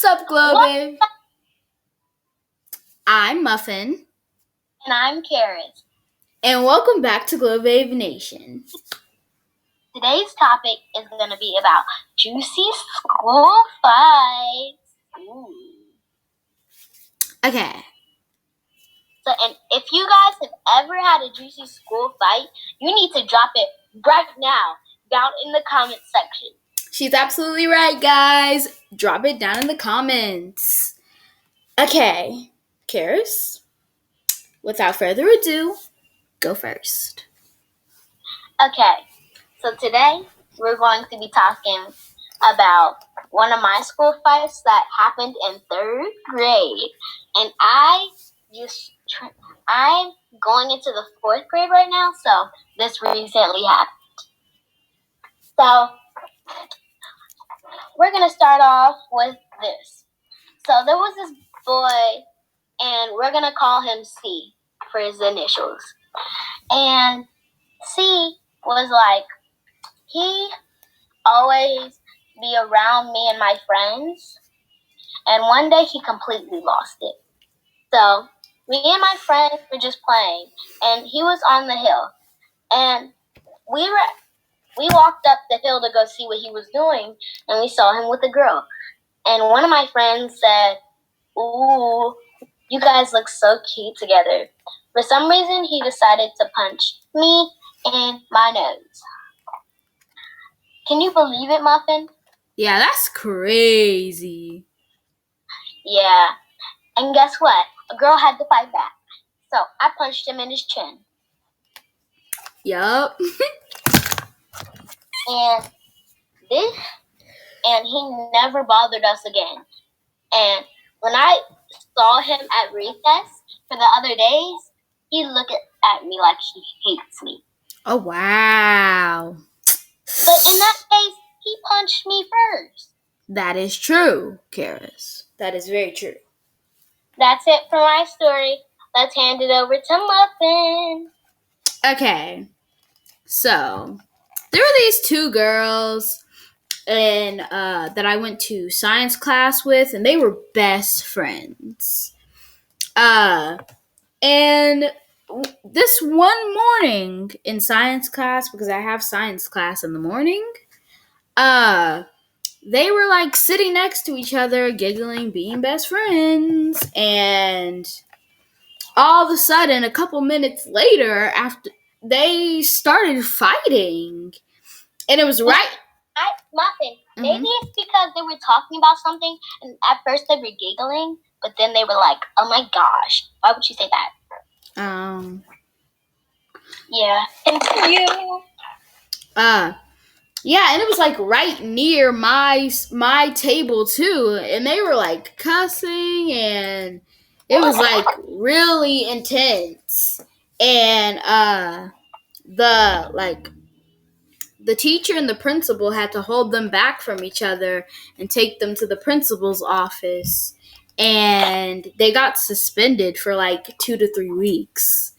Sup, Glow What? Babe? I'm Muffin, And I'm Karis. and welcome back to Glow Babe Nation. Today's topic is going to be about juicy school fights. Ooh. Okay, And if you guys have ever had a juicy school fight, you need to drop it right now down in the comment section. she's absolutely right, guys. Drop it down in the comments. Okay, Karis, without further ado, go first. Okay, so today we're going to be talking about one of my school fights that happened in 3rd grade. And I'm going into the 4th grade right now, so this recently happened. So we're going to start off with this. So there was this boy, and we're going to call him C for his initials. And C was like, he always be around me and my friends. And one day he completely lost it. So me and my friends were just playing, and he was on the hill. And we walked up the hill to go see what he was doing, and we saw him with a girl. And one of my friends said, "Ooh, you guys look so cute together." For some reason, he decided to punch me in my nose. Can you believe it, Muffin? Yeah, that's crazy. Yeah. And guess what? A girl had to fight back. So I punched him in his chin. Yup. And he never bothered us again. And when I saw him at recess for the other days, he looked at me like he hates me. Oh, wow. But in that case, he punched me first. That is true, Karis. That is very true. That's it for my story. Let's hand it over to Muffin. Okay, so there were these two girls and that I went to science class with, and they were best friends. And this one morning in science class, because I have science class in the morning, they were like sitting next to each other, giggling, being best friends, and all of a sudden, a couple minutes later, after they started fighting, and it was right. Muffin, maybe it's because they were talking about something, and at first they were giggling, but then they were like, "Oh my gosh, why would you say that?" Yeah. Continue. Yeah, and it was like right near my table too, and they were like cussing, and it was like really intense. And the teacher and the principal had to hold them back from each other and take them to the principal's office, and they got suspended for like 2 to 3 weeks.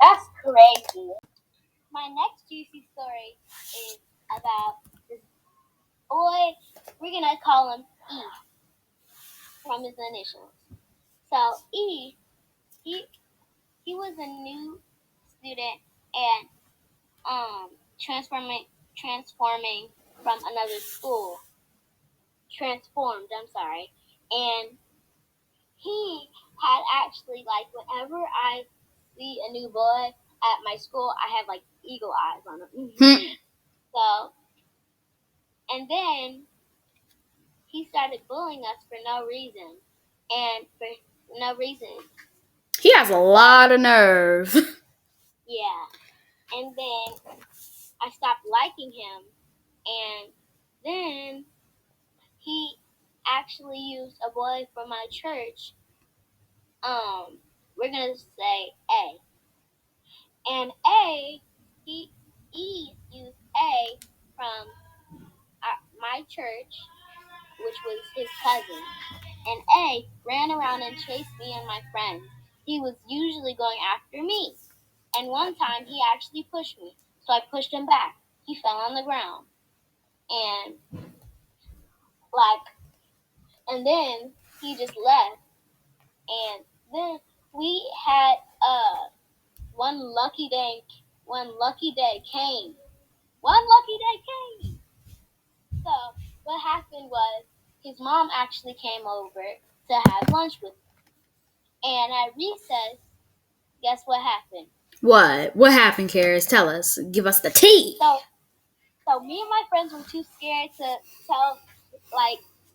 That's crazy. My next juicy story is about this boy. We're gonna call him E from his initials. So E, he was a new student and transforming from another school. Transformed, I'm sorry. And he had actually, like, whenever I see a new boy at my school, I have like eagle eyes on him. So, and then he started bullying us for no reason. And for no reason. He has a lot of nerve. Yeah. And then I stopped liking him. And then he actually used a boy from my church. We're gonna say A. And A, E used A from my church, which was his cousin. And A ran around and chased me and my friends. He was usually going after me. And one time he actually pushed me, so I pushed him back. He fell on the ground. And And then he just left. And then we had one lucky day came. One lucky day came. So what happened was his mom actually came over to have lunch with him. And at recess, guess what happened? What? What happened, Karis? Tell us. Give us the tea. So me and my friends were too scared to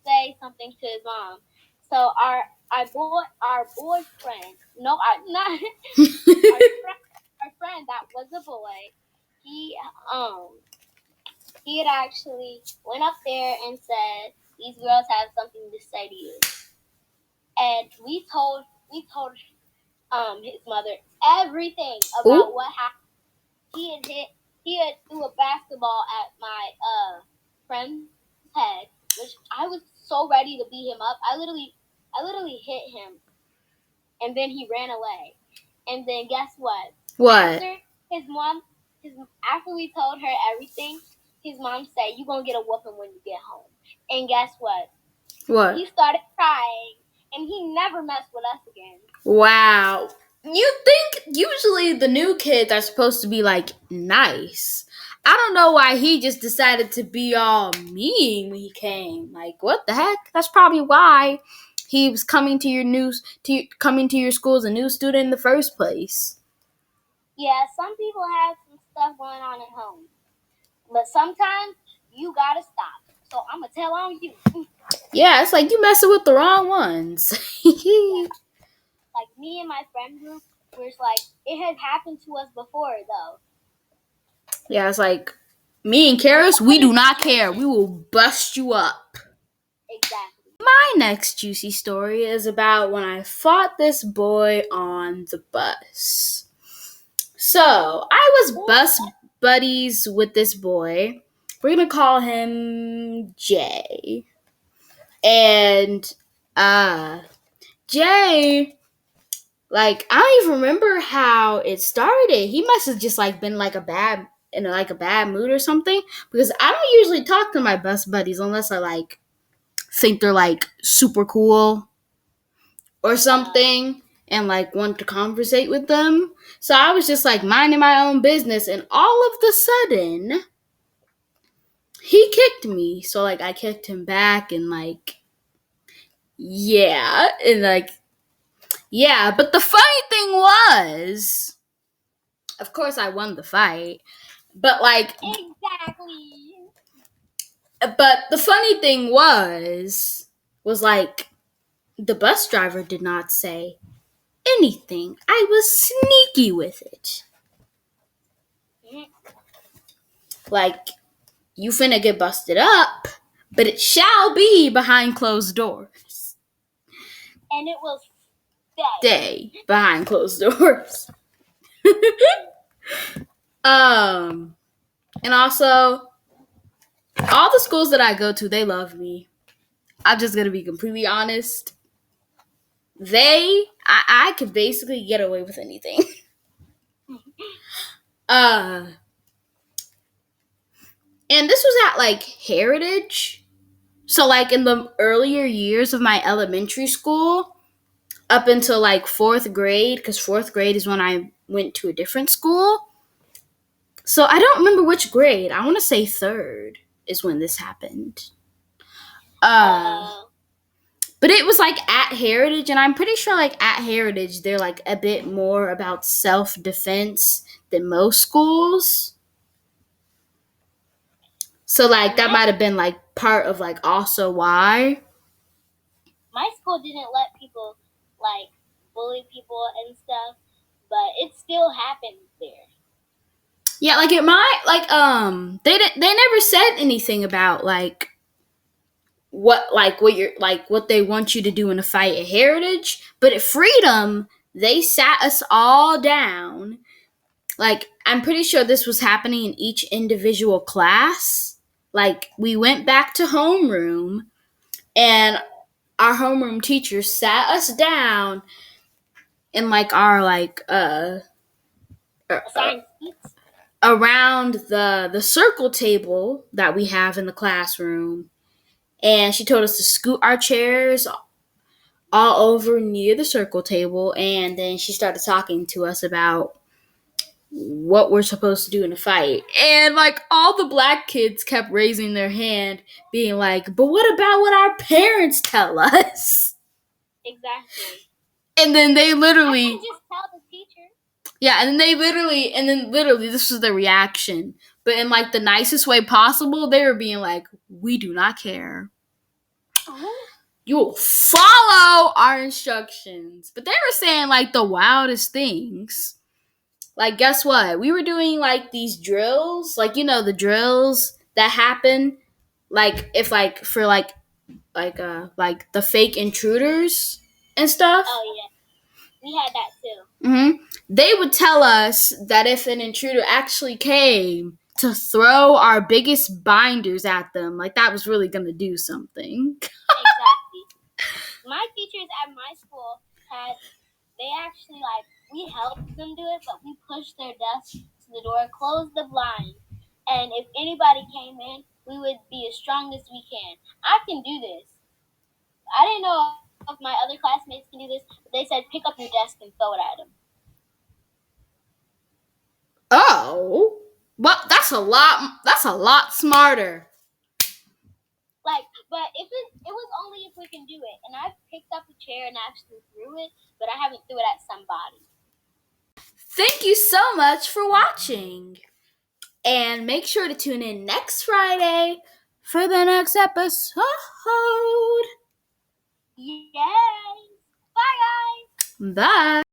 say something to his mom. So our boyfriend, no, not our friend that was a boy, he had actually went up there and said, "These girls have something to say to you." And we told his mother everything about what happened. He had threw a basketball at my friend's head, which I was so ready to beat him up. I literally hit him, and then he ran away. And then guess what? What? After we told her everything, his mom said, "You gonna get a whooping when you get home." And guess what? What? He started crying, and he never messed with us again. Wow. You think usually the new kids are supposed to be like nice. I don't know why he just decided to be all mean when he came. Like, what the heck? That's probably why he was coming to your school as a new student in the first place. Yeah, some people have some stuff going on at home, but sometimes you gotta stop. So I'm gonna tell on you. Yeah, it's like you messing with the wrong ones. Yeah. Like me and my friend group, where it's like it has happened to us before though. Yeah, it's like me and Karis, we do not care. We will bust you up. Exactly. My next juicy story is about when I fought this boy on the bus. So, I was bus buddies with this boy. We're going to call him Jay. And, Jay, like, I don't even remember how it started. He must have just, like, been, like, in a bad mood or something. Because I don't usually talk to my bus buddies unless I, like, think they're like super cool or something and like want to conversate with them. So I was just like minding my own business, and all of the sudden he kicked me. So like I kicked him back, and like yeah, but the funny thing was, of course I won the fight. But like Exactly. But the funny thing was like the bus driver did not say anything. I was sneaky with it. Like, you finna get busted up, but it shall be behind closed doors. And it will stay behind closed doors. And also, all the schools that I go to, they love me. I'm just gonna be completely honest. I could basically get away with anything. And this was at like Heritage. So like in the earlier years of my elementary school, up until like 4th grade, because 4th grade is when I went to a different school. So I don't remember which grade. I want to say 3rd is when this happened. But it was like at Heritage, and I'm pretty sure like at Heritage they're like a bit more about self-defense than most schools. So like that might have been like part of like also why. My school didn't let people like bully people and stuff, but it still happens there. Yeah, like it might they never said anything about what they want you to do in a fight at Heritage, but at Freedom they sat us all down. Like I'm pretty sure this was happening in each individual class. Like we went back to homeroom, and our homeroom teacher sat us down in like our around the circle table that we have in the classroom, and she told us to scoot our chairs all over near the circle table, and then she started talking to us about what we're supposed to do in a fight. And like all the black kids kept raising their hand, being like, but what about what our parents tell us? Exactly. And then they I literally can just tell the teacher. yeah, and then literally this was the reaction. But in like the nicest way possible, they were being like, we do not care. You will follow our instructions. But they were saying like the wildest things. Like, guess what? We were doing like these drills, like, the drills that happen, like if like for like the fake intruders and stuff. Oh yeah, we had that too. They would tell us that if an intruder actually came, to throw our biggest binders at them, like that was really gonna do something. Exactly. My teachers at my school they actually we helped them do it, but we pushed their desks to the door, closed the blinds, and if anybody came in, we would be as strong as we can. I can do this. I didn't know if my other classmates can do this, but they said pick up your desk and throw it at them. Oh, well, that's a lot smarter. But if it was only if we can do it. And I picked up a chair and actually threw it, but I haven't threw it at somebody. Thank you so much for watching. And make sure to tune in next Friday for the next episode. Yay! Bye, guys! Bye.